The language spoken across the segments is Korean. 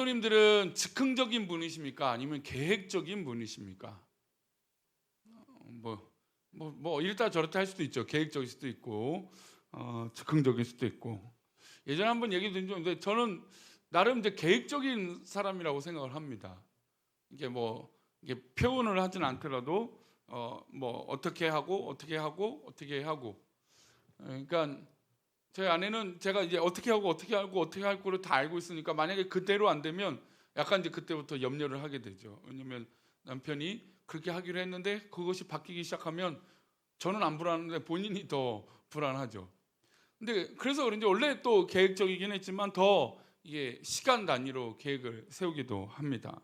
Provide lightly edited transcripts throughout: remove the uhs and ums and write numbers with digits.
성도님들은 즉흥적인 분이십니까? 아니면 계획적인 분이십니까? 이랬다 저랬다 할 수도 있죠. 계획적일 수도 있고, 즉흥적일 수도 있고. 예전에 한번 얘기 드린 적 있는데 저는 나름 이제 계획적인 사람이라고 생각을 합니다. 이게 표현을 하진 않더라도 어떻게 하고. 그러니까 저희 아내는 제가 이제 어떻게 할 거를 다 알고 있으니까 만약에 그대로 안 되면 약간 이제 그때부터 염려를 하게 되죠. 왜냐면 남편이 그렇게 하기로 했는데 그것이 바뀌기 시작하면 저는 안 불안한데 본인이 더 불안하죠. 근데 그래서 그런지 원래 또 계획적이긴 했지만 더 이게 시간 단위로 계획을 세우기도 합니다.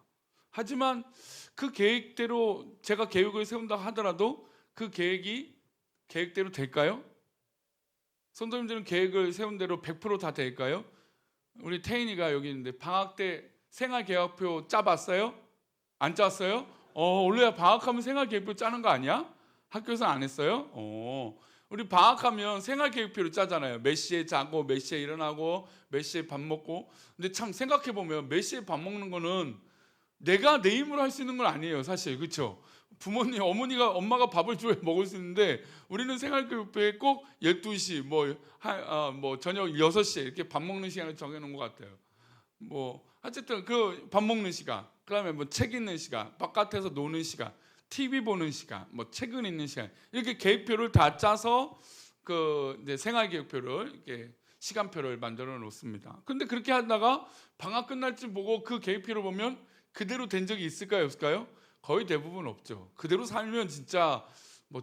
하지만 그 계획대로 제가 계획을 세운다 하더라도 그 계획대로 될까요? 성도님들은 계획을 세운 대로 100%다 될까요? 우리 태인이가 여기 있는데 방학 때 생활계획표 짜봤어요? 안 짰어요? 원래 방학하면 생활계획표 짜는 거 아니야? 학교에서 안 했어요? 우리 방학하면 생활계획표를 짜잖아요. 몇 시에 자고 몇 시에 일어나고 몇 시에 밥 먹고. 근데 참 생각해보면 몇 시에 밥 먹는 거는 내가 내 힘으로 할 수 있는 건 아니에요, 사실. 그렇죠? 부모님, 엄마가 밥을 줘야 먹을 수 있는데 우리는 생활교육부에 꼭 12시, 저녁 6시에 이렇게 밥 먹는 시간을 정해놓은 것 같아요. 어쨌든 그 밥 먹는 시간, 그 다음에 책 읽는 시간, 바깥에서 노는 시간, TV 보는 시간, 책을 읽는 시간, 이렇게 계획표를 다 짜서 이제 생활계획표를 이렇게 시간표를 만들어 놓습니다. 근데 그렇게 하다가 방학 끝날 쯤 보고 그 계획표를 보면 그대로 된 적이 있을까요, 없을까요? 거의 대부분 없죠. 그대로 살면 진짜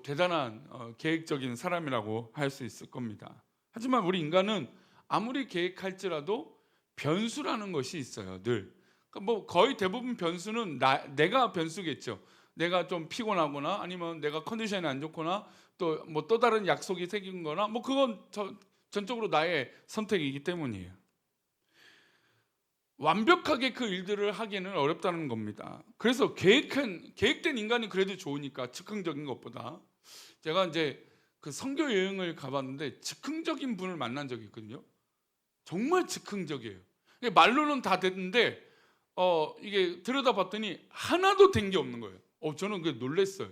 대단한 계획적인 사람이라고 할 수 있을 겁니다. 하지만 우리 인간은 아무리 계획할지라도 변수라는 것이 있어요, 늘. 그러니까 거의 대부분 변수는 내가 변수겠죠. 내가 좀 피곤하거나 아니면 내가 컨디션이 안 좋거나 또 다른 약속이 생긴 거나 그건 전적으로 나의 선택이기 때문이에요. 완벽하게 그 일들을 하기는 어렵다는 겁니다. 그래서 계획된 인간이 그래도 좋으니까, 즉흥적인 것보다. 제가 이제 그 선교 여행을 가봤는데 즉흥적인 분을 만난 적이 있거든요. 정말 즉흥적이에요. 말로는 다 됐는데 이게 들여다봤더니 하나도 된 게 없는 거예요. 저는 그게 놀랐어요.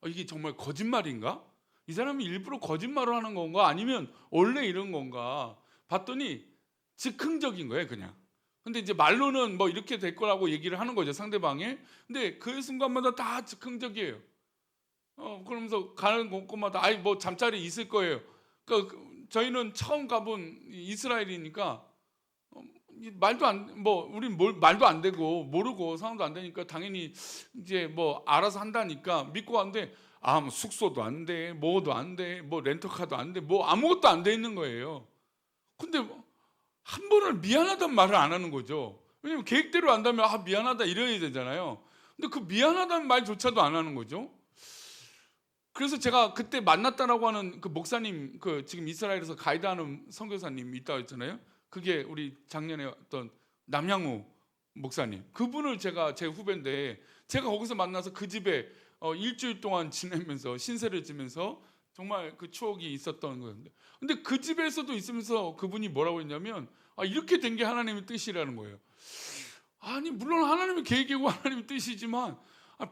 이게 정말 거짓말인가? 이 사람이 일부러 거짓말을 하는 건가? 아니면 원래 이런 건가? 봤더니 즉흥적인 거예요, 그냥. 근데 이제 말로는 이렇게 될 거라고 얘기를 하는 거죠, 상대방이. 근데 그 순간마다 다 즉흥적이에요. 그러면서 가는 곳마다 잠자리 있을 거예요. 그러니까 저희는 처음 가본 이스라엘이니까 우린 말도 안 되고 모르고 상황도 안 되니까 당연히 이제 알아서 한다니까 믿고 왔는데 숙소도 안 돼, 뭐도 안 돼, 렌터카도 안 돼, 아무것도 안 돼 있는 거예요. 근데 한 번은 미안하다는 말을 안 하는 거죠. 왜냐면 계획대로 한다면 미안하다 이래야 되잖아요. 근데 그 미안하다는 말조차도 안 하는 거죠. 그래서 제가 그때 만났다라고 하는 그 목사님, 지금 이스라엘에서 가이드하는 선교사님이 있다고 했잖아요. 그게 우리 작년에 어떤 남양우 목사님, 그분을 제 후배인데 제가 거기서 만나서 그 집에 일주일 동안 지내면서 신세를 지면서 정말 그 추억이 있었던 거였는데, 근데 그 집에서도 있으면서 그분이 뭐라고 했냐면 이렇게 된 게 하나님의 뜻이라는 거예요. 아니 물론 하나님의 계획이고 하나님의 뜻이지만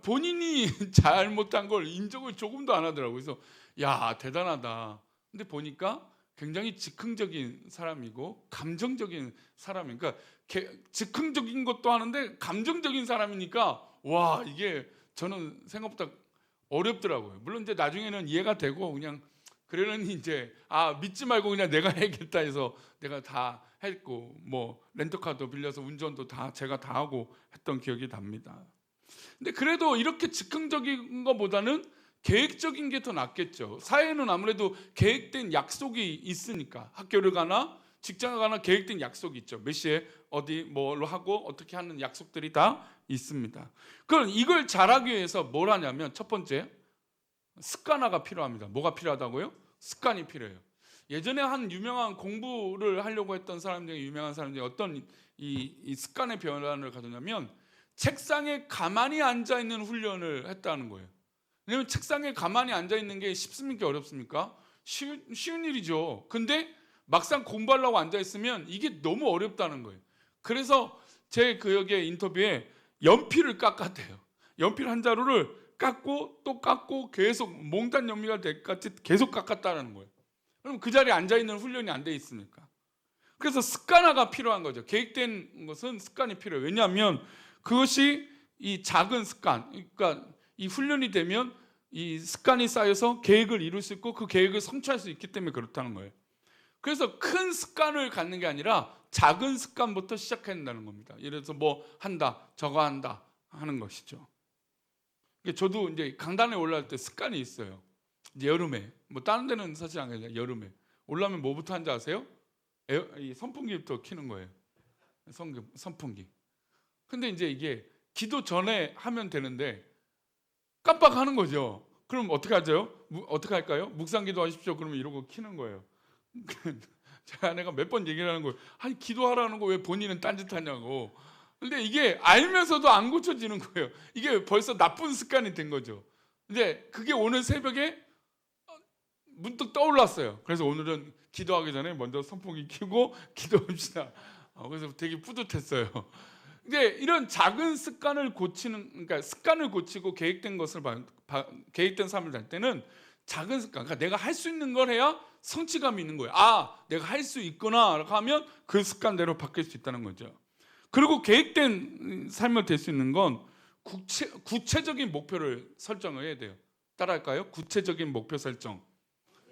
본인이 잘못한 걸 인정을 조금도 안 하더라고요. 그래서 야, 대단하다. 근데 보니까 굉장히 즉흥적인 사람이고 감정적인 사람이니까, 즉흥적인 것도 하는데 감정적인 사람이니까 와, 이게 저는 생각보다 어렵더라고요. 물론 이제 나중에는 이해가 되고 그냥 그러려니 이제 믿지 말고 그냥 내가 해야겠다 해서 내가 다 했고 렌터카도 빌려서 운전도 다 제가 다 하고 했던 기억이 납니다. 근데 그래도 이렇게 즉흥적인 것보다는 계획적인 게 더 낫겠죠. 사회는 아무래도 계획된 약속이 있으니까, 학교를 가나 직장을 가나 계획된 약속이 있죠. 몇 시에 어디 뭘로 하고 어떻게 하는 약속들이 다 있습니다. 그럼 이걸 잘하기 위해서 뭘 하냐면 첫 번째, 습관화가 필요합니다. 뭐가 필요하다고요? 습관이 필요해요. 예전에 한 유명한 공부를 하려고 했던 사람 중에 유명한 사람 중에 어떤 이 습관의 변화를 가졌냐면 책상에 가만히 앉아 있는 훈련을 했다는 거예요. 왜냐면 책상에 가만히 앉아 있는 게 쉽습니까, 어렵습니까? 쉬운 일이죠. 근데 막상 공부하려고 앉아 있으면 이게 너무 어렵다는 거예요. 그래서 제 기억의 인터뷰에 연필을 깎았대요. 연필 한 자루를 깎고 또 깎고 계속 몽탄 연미가 될 것 같이 계속 깎았다는 거예요. 그럼 그 자리에 앉아 있는 훈련이 안 돼 있으니까. 그래서 습관화가 필요한 거죠. 계획된 것은 습관이 필요해요. 왜냐하면 그것이 이 작은 습관, 그러니까 이 훈련이 되면 이 습관이 쌓여서 계획을 이룰 수 있고 그 계획을 성취할 수 있기 때문에 그렇다는 거예요. 그래서 큰 습관을 갖는 게 아니라 작은 습관부터 시작해야 된다는 겁니다. 예를 들어서 뭐 한다, 저거 한다 하는 것이죠. 저도 이제 강단에 올라갈 때 습관이 있어요. 이제 여름에 뭐 다른 데는 사실 안 그래요. 여름에 올라면 뭐부터 하는지 아세요? 이 선풍기부터 켜는 거예요. 선풍기. 근데 이제 이게 기도 전에 하면 되는데 깜빡하는 거죠. 그럼 어떻게 하죠? 어떻게 할까요? 묵상기도 하십시오. 그러면 이러고 켜는 거예요. 제 아내가 몇 번 얘기를 하는 거예요. 아니 기도하라는 거 왜 본인은 딴짓하냐고. 근데 이게 알면서도 안 고쳐지는 거예요. 이게 벌써 나쁜 습관이 된 거죠. 근데 그게 오늘 새벽에 문득 떠올랐어요. 그래서 오늘은 기도하기 전에 먼저 선풍기 켜고 기도합시다. 그래서 되게 뿌듯했어요. 근데 이런 작은 습관을 고치는, 그러니까 습관을 고치고 계획된 것을 계획된 삶을 살 때는 작은 습관, 그러니까 내가 할 수 있는 걸 해야 성취감이 있는 거예요. 아, 내가 할 수 있구나 하면 그 습관대로 바뀔 수 있다는 거죠. 그리고 계획된 삶을 될 수 있는 건 구체적인 목표를 설정을 해야 돼요. 따라할까요? 구체적인 목표 설정.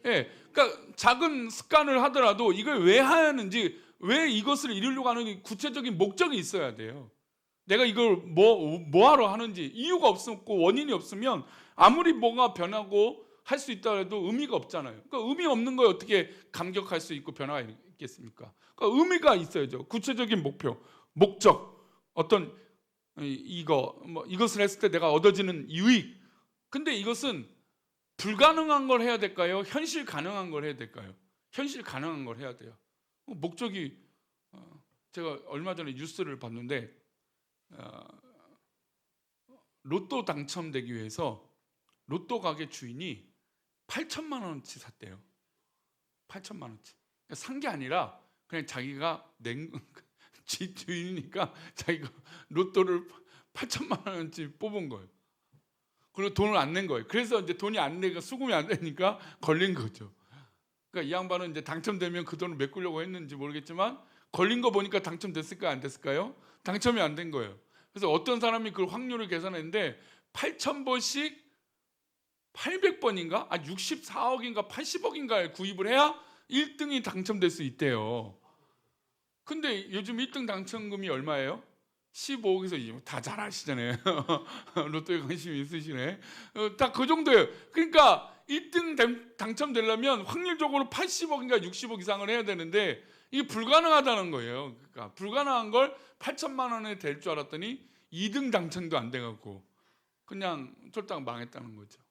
예, 그러니까 작은 습관을 하더라도 이걸 왜 하는지, 왜 이것을 이루려고 하는 구체적인 목적이 있어야 돼요. 내가 이걸 뭐하러 하는지 이유가 없고 원인이 없으면 아무리 뭐가 변하고 할 수 있다 해도 의미가 없잖아요. 그러니까 의미 없는 거에 어떻게 감격할 수 있고 변화가 있겠습니까? 그러니까 의미가 있어야죠. 구체적인 목표, 목적, 어떤 이것을 했을 때 내가 얻어지는 유익. 근데 이것은 불가능한 걸 해야 될까요? 현실 가능한 걸 해야 될까요? 현실 가능한 걸 해야 돼요. 목적이 제가 얼마 전에 뉴스를 봤는데 로또 당첨되기 위해서 로또 가게 주인이 8천만 원어치 샀대요. 8천만 원어치. 산 게 아니라 그냥 자기가 집 주인이니까 자기가 로또를 8천만 원어치 뽑은 거예요. 그리고 돈을 안 낸 거예요. 그래서 이제 돈이 안 내가 수금이 안 되니까 걸린 거죠. 그러니까 이 양반은 이제 당첨되면 그 돈을 메꾸려고 했는지 모르겠지만 걸린 거 보니까 당첨됐을까요? 안 됐을까요? 당첨이 안 된 거예요. 그래서 어떤 사람이 그 확률을 계산했는데 8,000번씩 800번인가? 64억인가 80억인가에 구입을 해야 1등이 당첨될 수 있대요. 근데 요즘 1등 당첨금이 얼마예요? 15억에서 다 잘 아시잖아요. 로또에 관심이 있으시네. 다 그 정도예요. 그러니까 1등 당첨되려면 확률적으로 80억인가 60억 이상을 해야 되는데 이게 불가능하다는 거예요. 그러니까 불가능한 걸 8천만 원에 될 줄 알았더니 2등 당첨도 안 돼갖고 그냥 쫄딱 망했다는 거죠.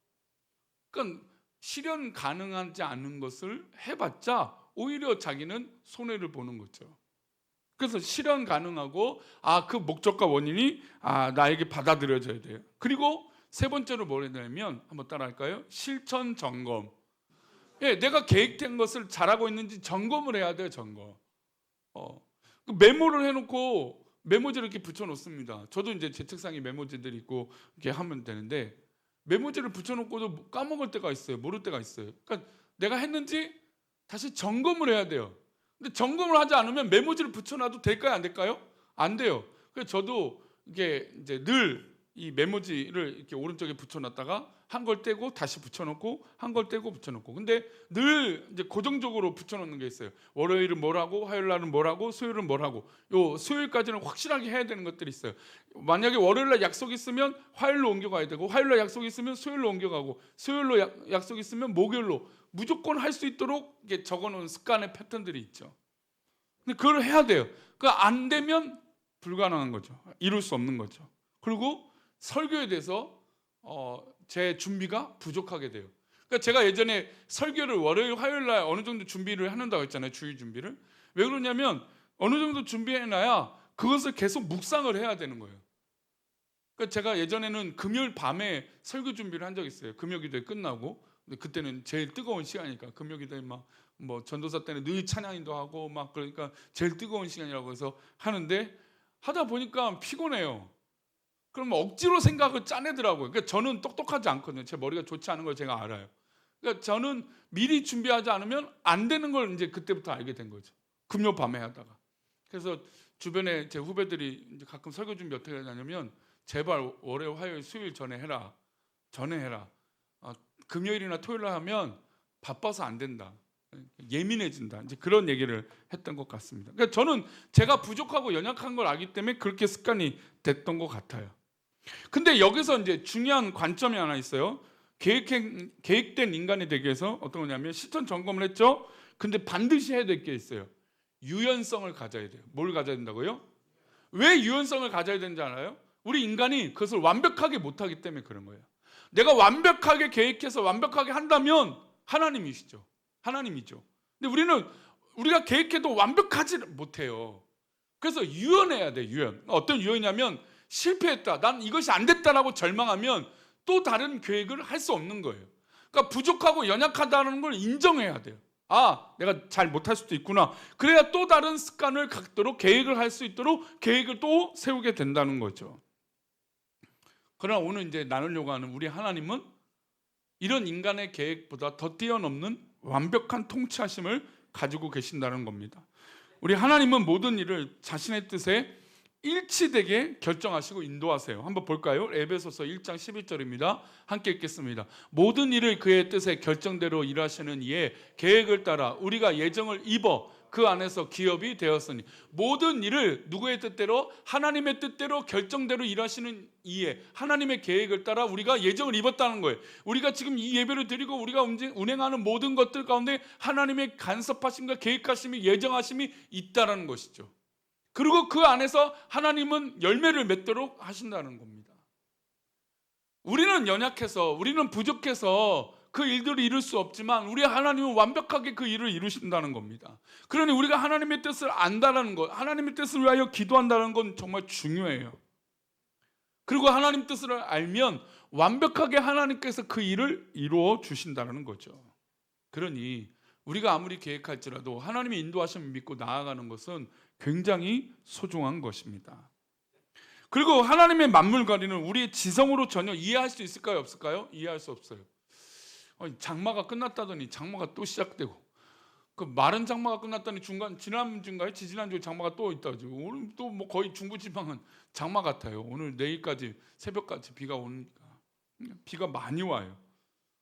그러니까 실현 가능하지 않은 것을 해봤자 오히려 자기는 손해를 보는 거죠. 그래서 실현 가능하고 그 목적과 원인이 나에게 받아들여져야 돼요. 그리고 세 번째로 뭘 해야 되냐면 한번 따라할까요? 실천 점검. 예, 내가 계획된 것을 잘하고 있는지 점검을 해야 돼요. 점검. 메모를 해놓고 메모지를 이렇게 붙여놓습니다. 저도 이제 제 책상에 메모지들이 있고 이렇게 하면 되는데 메모지를 붙여놓고도 까먹을 때가 있어요. 모를 때가 있어요. 그러니까 내가 했는지 다시 점검을 해야 돼요. 근데 점검을 하지 않으면 메모지를 붙여놔도 될까요? 안 될까요? 안 돼요. 그래서 저도 이게 이제 늘 이 메모지를 이렇게 오른쪽에 붙여놨다가 한 걸 떼고 다시 붙여놓고 한 걸 떼고 붙여놓고. 근데 늘 이제 고정적으로 붙여놓는 게 있어요. 월요일은 뭘 하고 화요일 날은 뭘 하고 수요일은 뭘 하고. 요 수요일까지는 확실하게 해야 되는 것들이 있어요. 만약에 월요일 날 약속 있으면 화요일로 옮겨가야 되고 화요일 날 약속 있으면 수요일로 옮겨가고 수요일로 약속 있으면 목요일로 무조건 할 수 있도록 이게 적어놓은 습관의 패턴들이 있죠. 근데 그걸 해야 돼요. 그러니까 안 되면 불가능한 거죠. 이룰 수 없는 거죠. 그리고 설교에 대해서 제 준비가 부족하게 돼요. 그러니까 제가 예전에 설교를 월요일, 화요일 날 어느 정도 준비를 한다고 했잖아요. 주일 준비를. 왜 그러냐면 어느 정도 준비해놔야 그것을 계속 묵상을 해야 되는 거예요. 그러니까 제가 예전에는 금요일 밤에 설교 준비를 한 적이 있어요. 금요기도회 끝나고. 근데 그때는 제일 뜨거운 시간이니까 금요기도회 뭐 전도사 때는 늘 찬양인도 하고 막 그러니까 제일 뜨거운 시간이라고 해서 하는데 하다 보니까 피곤해요. 그럼 억지로 생각을 짜내더라고요. 그러니까 저는 똑똑하지 않거든요. 제 머리가 좋지 않은 걸 제가 알아요. 그러니까 저는 미리 준비하지 않으면 안 되는 걸 이제 그때부터 알게 된 거죠. 금요 밤에 하다가. 그래서 주변에 제 후배들이 이제 가끔 설교 준비 어떻게 하냐면 제발 월요일, 화요일, 수요일 전에 해라. 전에 해라. 금요일이나 토요일 하면 바빠서 안 된다. 예민해진다. 이제 그런 얘기를 했던 것 같습니다. 그러니까 저는 제가 부족하고 연약한 걸 알기 때문에 그렇게 습관이 됐던 것 같아요. 근데 여기서 이제 중요한 관점이 하나 있어요. 계획된 인간이 되기 위해서 어떤 거냐면 실천 점검을 했죠. 근데 반드시 해야 될 게 있어요. 유연성을 가져야 돼요. 뭘 가져야 된다고요? 왜 유연성을 가져야 되는지 알아요? 우리 인간이 그것을 완벽하게 못하기 때문에 그런 거예요. 내가 완벽하게 계획해서 완벽하게 한다면 하나님이시죠. 하나님이죠. 근데 우리가 계획해도 완벽하지 못해요. 그래서 유연해야 돼. 유연. 어떤 유연이냐면 실패했다. 난 이것이 안 됐다라고 절망하면 또 다른 계획을 할 수 없는 거예요. 그러니까 부족하고 연약하다는 걸 인정해야 돼요. 내가 잘 못할 수도 있구나. 그래야 또 다른 습관을 갖도록 계획을 할 수 있도록 계획을 또 세우게 된다는 거죠. 그러나 오늘 이제 나누려고 하는 우리 하나님은 이런 인간의 계획보다 더 뛰어넘는 완벽한 통치하심을 가지고 계신다는 겁니다. 우리 하나님은 모든 일을 자신의 뜻에 일치되게 결정하시고 인도하세요. 한번 볼까요? 에베소서 1장 11절입니다. 함께 읽겠습니다. 모든 일을 그의 뜻의 결정대로 일하시는 이의 계획을 따라 우리가 예정을 입어 그 안에서 기업이 되었으니 모든 일을 누구의 뜻대로? 하나님의 뜻대로 결정대로 일하시는 이에 하나님의 계획을 따라 우리가 예정을 입었다는 거예요. 우리가 지금 이 예배를 드리고 우리가 운행하는 모든 것들 가운데 하나님의 간섭하심과 계획하심이 예정하심이 있다는 것이죠. 그리고 그 안에서 하나님은 열매를 맺도록 하신다는 겁니다. 우리는 연약해서 우리는 부족해서 그 일들을 이룰 수 없지만 우리 하나님은 완벽하게 그 일을 이루신다는 겁니다. 그러니 우리가 하나님의 뜻을 안다는 것, 하나님의 뜻을 위하여 기도한다는 건 정말 중요해요. 그리고 하나님 뜻을 알면 완벽하게 하나님께서 그 일을 이루어 주신다는 거죠. 그러니 우리가 아무리 계획할지라도 하나님의 인도하심을 믿고 나아가는 것은 굉장히 소중한 것입니다. 그리고 하나님의 만물관리는 우리의 지성으로 전혀 이해할 수 있을까요? 없을까요? 이해할 수 없어요. 장마가 끝났다더니 장마가 또 시작되고 그 마른 장마가 끝났더니 지난주인가요? 지난주에 장마가 또 있다죠. 오늘 또 뭐 거의 중부지방은 장마 같아요. 오늘 내일까지 새벽까지 비가 오니까 비가 많이 와요.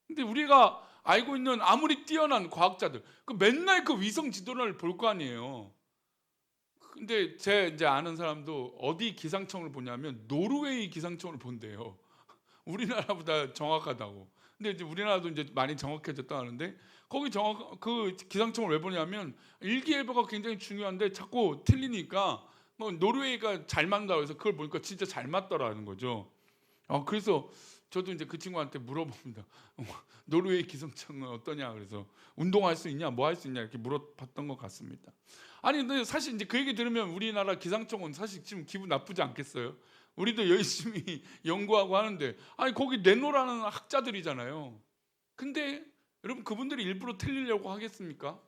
근데 우리가 알고 있는 아무리 뛰어난 과학자들 맨날 그 위성 지도를 볼 거 아니에요. 근데 제 이제 아는 사람도 어디 기상청을 보냐면 노르웨이 기상청을 본대요. 우리나라보다 정확하다고. 근데 이제 우리나라도 이제 많이 정확해졌다 하는데 거기 그 기상청을 왜 보냐면 일기예보가 굉장히 중요한데 자꾸 틀리니까 뭐 노르웨이가 잘 맞는다고 해서 그걸 보니까 진짜 잘 맞더라는 거죠. 그래서 저도 이제 그 친구한테 물어봅니다. 노르웨이 기상청은 어떠냐 그래서 운동할 수 있냐 뭐 할 수 있냐 이렇게 물어봤던 것 같습니다. 아니 근데 사실 이제 그 얘기 들으면 우리나라 기상청은 사실 지금 기분 나쁘지 않겠어요? 우리도 열심히 연구하고 하는데 아니 거기 내노라는 학자들이잖아요. 근데 여러분 그분들이 일부러 틀리려고 하겠습니까?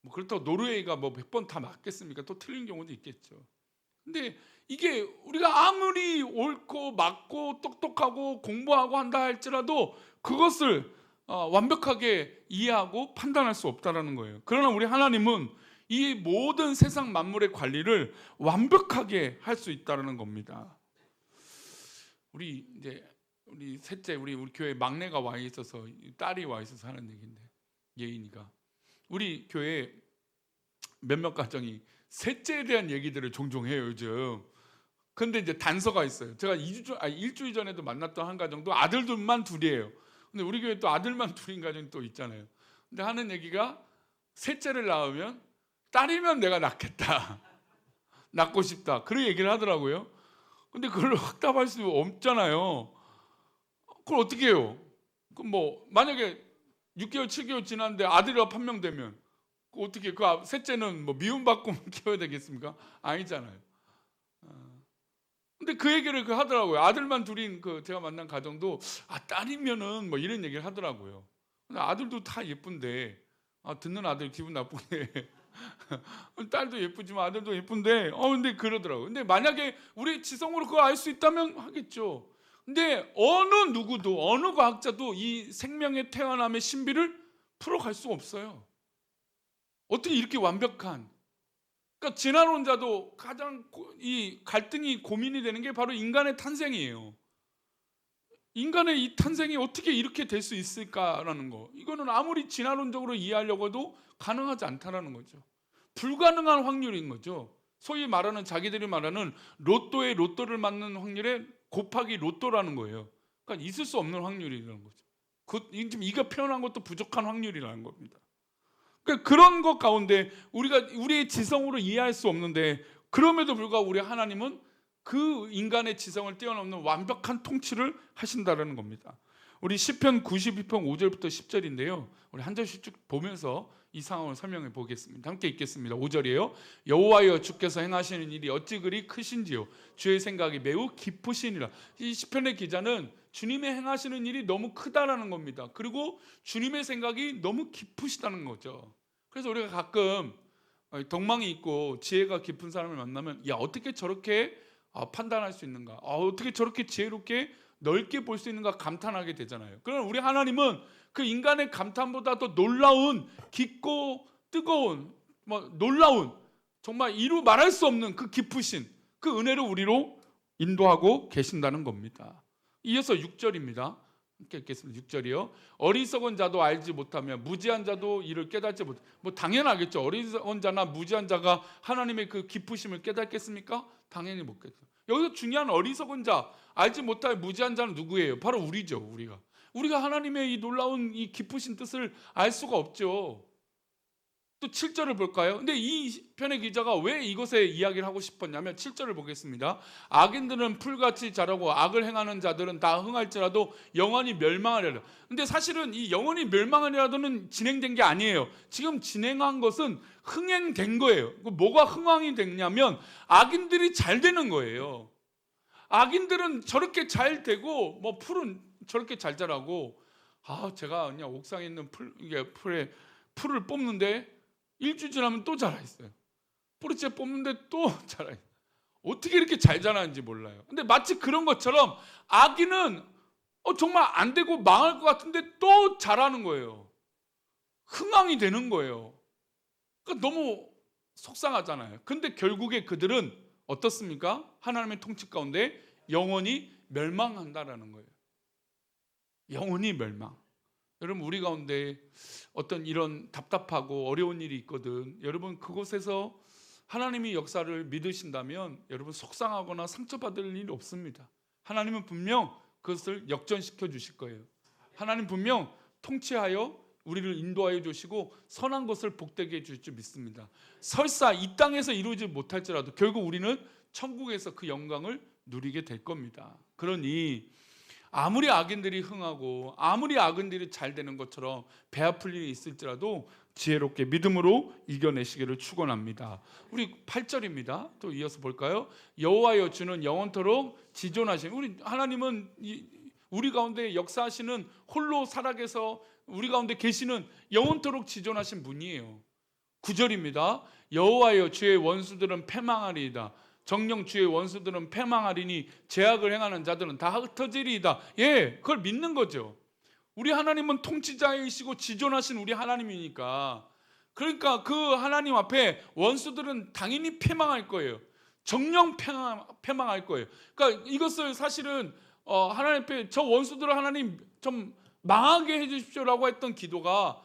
뭐 그렇다고 노르웨이가 뭐 100번 다 맞겠습니까? 또 틀린 경우도 있겠죠. 근데 이게 우리가 아무리 옳고 맞고 똑똑하고 공부하고 한다 할지라도 그것을 완벽하게 이해하고 판단할 수 없다라는 거예요. 그러나 우리 하나님은 이 모든 세상 만물의 관리를 완벽하게 할 수 있다는 겁니다. 우리 셋째 우리 교회 막내가 와 있어서 딸이 와 있어서 하는 얘기인데 예인이가 우리 교회 몇몇 가정이 셋째에 대한 얘기들을 종종 해요 요즘. 근데 이제 단서가 있어요. 제가 일주일 전에도 만났던 한 가정도 아들들만 둘이에요. 근데 우리 교회 또 아들만 둘인 가정이 또 있잖아요. 근데 하는 얘기가 셋째를 낳으면 딸이면 내가 낳겠다. 낳고 싶다. 그런 얘기를 하더라고요. 근데 그걸 확답할 수 없잖아요. 그걸 어떻게 해요? 그럼 뭐 만약에 6개월, 7개월 지났는데 아들이가 판명되면 어떻게 그 셋째는 뭐 미움받고 키워야 되겠습니까? 아니잖아요. 근데 그 얘기를 하더라고요. 아들만 둘인 제가 만난 가정도 딸이면은 뭐 이런 얘기를 하더라고요. 근데 아들도 다 예쁜데 듣는 아들 기분 나쁘게 딸도 예쁘지만 아들도 예쁜데 근데 그러더라고요. 근데 만약에 우리 지성으로 그걸 알 수 있다면 하겠죠. 근데 어느 누구도 어느 과학자도 이 생명의 태어남의 신비를 풀어갈 수가 없어요. 어떻게 이렇게 완벽한, 그러니까 진화론자도 가장 이 갈등이 고민이 되는 게 바로 인간의 탄생이에요. 인간의 이 탄생이 어떻게 이렇게 될 수 있을까라는 거. 이거는 아무리 진화론적으로 이해하려고 해도 가능하지 않다라는 거죠. 불가능한 확률인 거죠. 소위 말하는, 자기들이 말하는 로또에 로또를 맞는 확률에 곱하기 로또라는 거예요. 그러니까 있을 수 없는 확률이라는 거죠. 지금 이가 표현한 것도 부족한 확률이라는 겁니다. 그러니까 그런 것 가운데 우리가 우리의 지성으로 이해할 수 없는데, 그럼에도 불구하고 우리 하나님은 그 인간의 지성을 뛰어넘는 완벽한 통치를 하신다라는 겁니다. 우리 시편 92편 5절부터 10절인데요. 우리 한 절씩 쭉 보면서 이 상황을 설명해 보겠습니다. 함께 읽겠습니다. 5절이에요. 여호와여, 주께서 행하시는 일이 어찌 그리 크신지요. 주의 생각이 매우 깊으시니라. 이 시편의 기자는 주님의 행하시는 일이 너무 크다라는 겁니다. 그리고 주님의 생각이 너무 깊으시다는 거죠. 그래서 우리가 가끔 덕망이 있고 지혜가 깊은 사람을 만나면, 야, 어떻게 저렇게 판단할 수 있는가, 어떻게 저렇게 지혜롭게 넓게 볼 수 있는가 감탄하게 되잖아요. 그러나 우리 하나님은 그 인간의 감탄보다 더 놀라운, 깊고 뜨거운, 놀라운, 정말 이루 말할 수 없는 그 깊으신 그 은혜를 우리로 인도하고 계신다는 겁니다. 이어서 6절입니다. 함께 읽겠습니다. 6절이요. 어리석은 자도 알지 못하며 무지한 자도 이를 깨닫지 못. 당연하겠죠. 어리석은 자나 무지한 자가 하나님의 그 깊으심을 깨닫겠습니까? 당연히 못겠죠. 여기서 중요한 어리석은 자, 알지 못할 무지한 자는 누구예요? 바로 우리죠. 우리가 하나님의 이 놀라운 이 깊으신 뜻을 알 수가 없죠. 또 7절을 볼까요? 근데 이 편의 기자가 왜 이것에 이야기를 하고 싶었냐면 7절을 보겠습니다. 악인들은 풀같이 자라고 악을 행하는 자들은 다 흥할지라도 영원히 멸망하리라. 근데 사실은 이 영원히 멸망하리라도는 진행된 게 아니에요. 지금 진행한 것은 흥행된 거예요. 뭐가 흥황이 됐냐면 악인들이 잘 되는 거예요. 악인들은 저렇게 잘 되고 풀은 저렇게 잘 자라고, 제가 그냥 옥상에 있는 풀을 뽑는데 일주일 지나면 또 자라있어요. 뿌리째 뽑는데 또 자라있어요. 어떻게 이렇게 잘 자라는지 몰라요. 근데 마치 그런 것처럼 악인은 정말 안 되고 망할 것 같은데 또 자라는 거예요. 흥황이 되는 거예요. 그러니까 너무 속상하잖아요. 근데 결국에 그들은 어떻습니까? 하나님의 통치 가운데 영원히 멸망한다라는 거예요. 영원히 멸망. 여러분, 우리 가운데 어떤 이런 답답하고 어려운 일이 있거든. 여러분, 그곳에서 하나님이 역사를 믿으신다면 여러분 속상하거나 상처받을 일 없습니다. 하나님은 분명 그것을 역전시켜 주실 거예요. 하나님 분명 통치하여 우리를 인도하여 주시고 선한 것을 복되게 해줄 줄 믿습니다. 설사 이 땅에서 이루지 못할지라도 결국 우리는 천국에서 그 영광을 누리게 될 겁니다. 그러니 아무리 악인들이 흥하고 아무리 악인들이 잘 되는 것처럼 배 아플 일이 있을지라도 지혜롭게 믿음으로 이겨내시기를 축원합니다. 우리 8절입니다. 또 이어서 볼까요? 여호와여, 주는 영원토록 지존하신, 우리 하나님은 우리 가운데 역사하시는, 홀로 살아계서 우리 가운데 계시는 영원토록 지존하신 분이에요. 9절입니다. 여호와여, 주의 원수들은 패망하리이다. 정녕 주의 원수들은 패망하리니 제약을 행하는 자들은 다 흩어지리이다. 그걸 믿는 거죠. 우리 하나님은 통치자이시고 지존하신 우리 하나님이니까, 그러니까 그 하나님 앞에 원수들은 당연히 패망할 거예요. 정녕 패망할 거예요. 그러니까 이것을 사실은 하나님 앞에 저 원수들을 하나님 좀 망하게 해주십시오라고 했던 기도가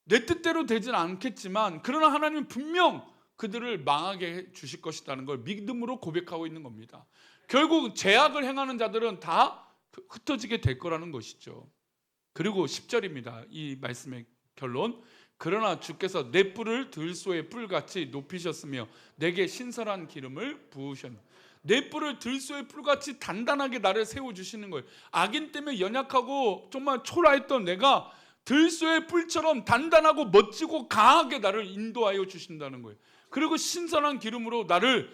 내 뜻대로 되진 않겠지만, 그러나 하나님은 분명 그들을 망하게 해 주실 것이라는 걸 믿음으로 고백하고 있는 겁니다. 결국 제약을 행하는 자들은 다 흩어지게 될 거라는 것이죠. 그리고 10절입니다. 이 말씀의 결론. 그러나 주께서 내 뿔을 들소의 뿔같이 높이셨으며 내게 신선한 기름을 부으셨네. 내 뿔을 들소의 뿔같이 단단하게 나를 세워주시는 거예요. 악인 때문에 연약하고 정말 초라했던 내가 들소의 뿔처럼 단단하고 멋지고 강하게 나를 인도하여 주신다는 거예요. 그리고 신선한 기름으로 나를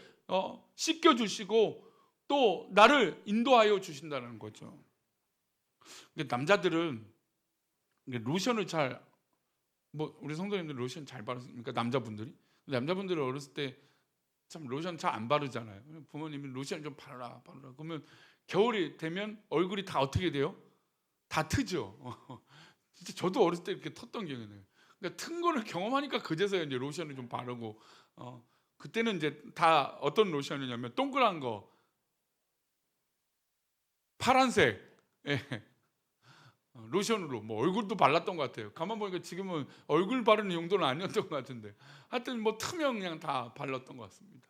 씻겨주시고 또 나를 인도하여 주신다는 거죠. 남자들은 로션을 잘 뭐 우리 성도님들 로션 잘 바르십니까? 남자분들이 어렸을 때 참 로션 잘 안 바르잖아요. 부모님이 로션 좀 바르라. 그러면 겨울이 되면 얼굴이 다 어떻게 돼요? 다 트죠. 진짜 저도 어렸을 때 이렇게 텄던 기억이 나요. 그러니까 튼 거를 경험하니까 그제서야 이제 로션을 좀 바르고, 그때는 이제 다 어떤 로션이냐면 동그란 거, 파란색, 예, 로션으로 뭐 얼굴도 발랐던 것 같아요. 가만 보니까 지금은 얼굴 바르는 용도는 아니었던 것 같은데, 하여튼 뭐 트면 그냥 다 발랐던 것 같습니다.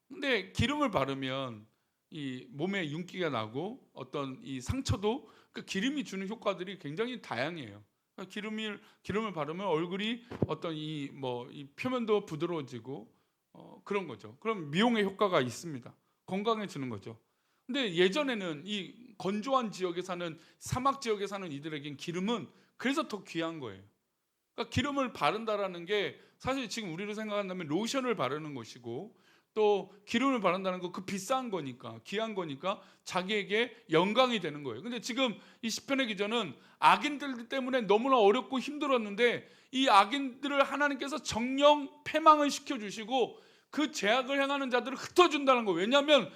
근데 기름을 바르면 이 몸에 윤기가 나고 어떤 이 상처도 그 기름이 주는 효과들이 굉장히 다양해요. 그러니까 기름을 바르면 얼굴이 어떤 이 표면도 부드러워지고, 그런 거죠. 그럼 미용의 효과가 있습니다. 건강해지는 거죠. 근데 예전에는 이 건조한 지역에 사는, 사막 지역에 사는 이들에겐 기름은 그래서 더 귀한 거예요. 그러니까 기름을 바른다라는 게 사실 지금 우리로 생각한다면 로션을 바르는 것이고, 또 기름을 바른다는 거 그 비싼 거니까, 귀한 거니까 자기에게 영광이 되는 거예요. 근데 지금 이 시편의 기자는 악인들 때문에 너무나 어렵고 힘들었는데 이 악인들을 하나님께서 정령 패망을 시켜주시고 그 죄악을 행하는 자들을 흩어준다는 거예요. 왜냐하면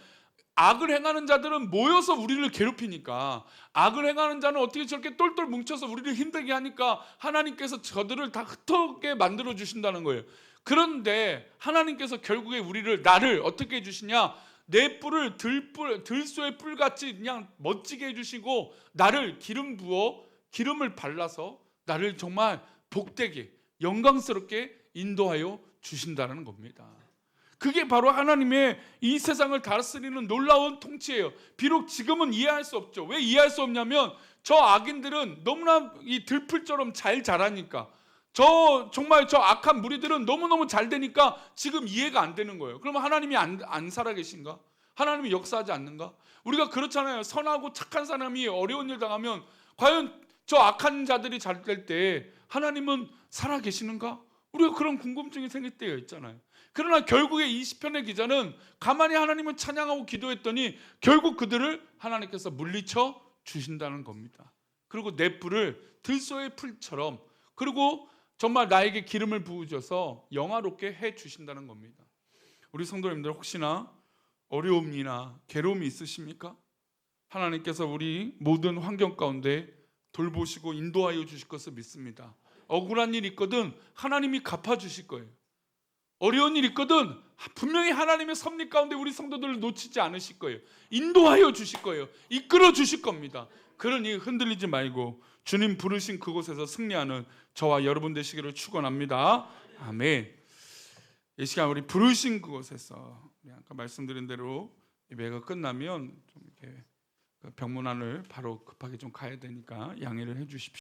악을 행하는 자들은 모여서 우리를 괴롭히니까, 악을 행하는 자는 어떻게 저렇게 똘똘 뭉쳐서 우리를 힘들게 하니까 하나님께서 저들을 다 흩어게 만들어 주신다는 거예요. 그런데 하나님께서 결국에 나를 어떻게 해주시냐, 내 뿔을 들소의 뿔같이 그냥 멋지게 해주시고 나를 기름을 발라서 나를 정말 복되게 영광스럽게 인도하여 주신다는 겁니다. 그게 바로 하나님의 이 세상을 다스리는 놀라운 통치예요. 비록 지금은 이해할 수 없죠. 왜 이해할 수 없냐면 저 악인들은 너무나 이 들풀처럼 잘 자라니까, 정말 저 악한 무리들은 너무너무 잘 되니까 지금 이해가 안 되는 거예요. 그러면 하나님이 안 살아계신가? 하나님이 역사하지 않는가? 우리가 그렇잖아요. 선하고 착한 사람이 어려운 일 당하면 과연 저 악한 자들이 잘 될 때 하나님은 살아계시는가? 우리가 그런 궁금증이 생길 때가 있잖아요. 그러나 결국에 이 시편의 기자는 가만히 하나님을 찬양하고 기도했더니 결국 그들을 하나님께서 물리쳐 주신다는 겁니다. 그리고 내 뿔을 들소의 풀처럼, 그리고 정말 나에게 기름을 부으셔서 영화롭게 해 주신다는 겁니다. 우리 성도님들 혹시나 어려움이나 괴로움이 있으십니까? 하나님께서 우리 모든 환경 가운데 돌보시고 인도하여 주실 것을 믿습니다. 억울한 일 있거든 하나님이 갚아주실 거예요. 어려운 일 있거든 분명히 하나님의 섭리 가운데 우리 성도들을 놓치지 않으실 거예요. 인도하여 주실 거예요. 이끌어 주실 겁니다. 그러니 흔들리지 말고 주님 부르신 그곳에서 승리하는 저와 여러분 되시기를 축원합니다. 아멘. 이 시간 우리 부르신 그곳에서, 아까 말씀드린 대로 예배가 끝나면 좀 이렇게 병문안을 바로 급하게 좀 가야 되니까 양해를 해 주십시오.